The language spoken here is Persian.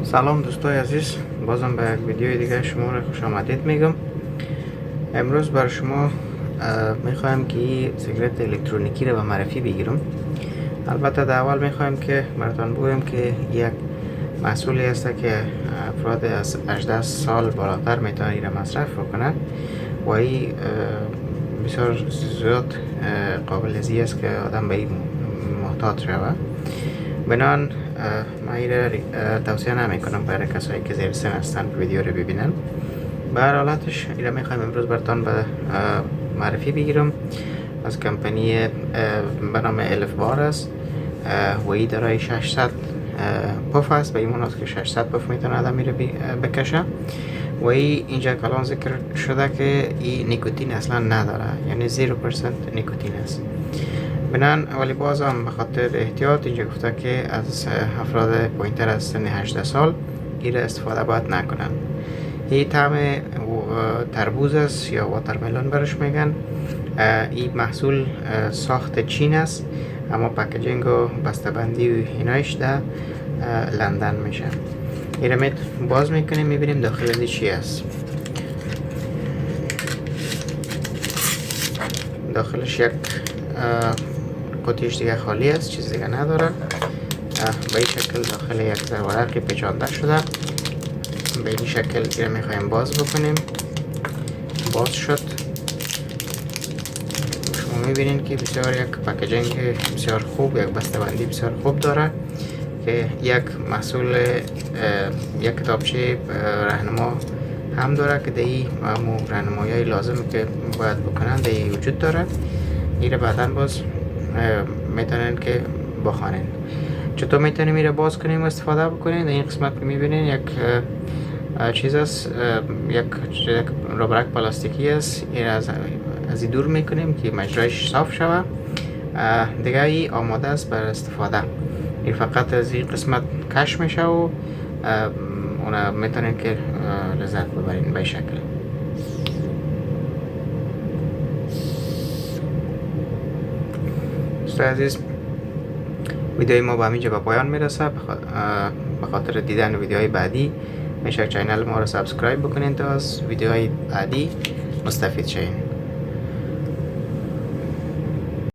سلام دوستای عزیز، بازم به یک ویدیو دیگه شما را خوش آمدید میگم. امروز بر شما میخوایم که این سیگرت الکترونیکی را به معرفی بگیرم. البته در اول میخوایم که براتون بگویم که یک محصولی است که افراد از 18 سال بالاتر میتونن این را مصرف بکنن و این بسیار زیاد قابل ذی است که آدم به این محتاط شود. بنان من این را توصیه نمی کنم برای کسایی که زیر سن هستن ویدیو رو ببینن. به هر حالتش این را میخوایم امروز براتون به معرفی بگیرم. از کمپانی به نام الف بار است و این دارای 600 پف است. به این است که 600 پف میتونه آدم رو بکشه و اینجا کلان ذکر شده که این نیکوتین اصلا نداره، یعنی 0% نیکوتین است. بنان ولی باز هم به خاطر احتیاط اینجا گفته که از افراد پایینتر از سن 18 سال این را استفاده باید نکنن. این طعم تربوز است یا واترملون برش میگن. این محصول ساخت چین است، اما پکیجینگ و بسته‌بندی و اینایش در لندن میشه. این را باز میکنیم میبینیم داخل ازی چی است. داخلش یک قطعش دیگه خالی است، چیز دیگه نداره. به این شکل داخل یک ورقی پیچانده شده. به این شکل این میخوایم باز بکنیم. باز شد. شما میبینین که بسیار یک پکیجینگ بسیار خوب، یک بسته‌بندی بسیار خوب داره که یک محصول یک کتابچه راهنما هم داره که دی راهنمایی لازم که باید بکنن دی وجود داره. این را بعدا باز میتونن که بخوانین. چطور میتونیم این را باز کنیم و استفاده بکنین؟ این قسمت که میبینین یک چیز است، یک ربرک پلاستیکی است. این از این دور میکنیم که مجرایش صاف شوه. دیگه ای آماده است برای استفاده. این فقط از این قسمت کش میشه و اونا میتونین که لذت ببرین به شکل. دوستای عزیز، ویدیوی ما به همینجا به پایان میرسه. به خاطر دیدن ویدیوهای بعدی میشه چینل ما رو سابسکرایب بکنین تا از ویدیوهای بعدی مستفید شین.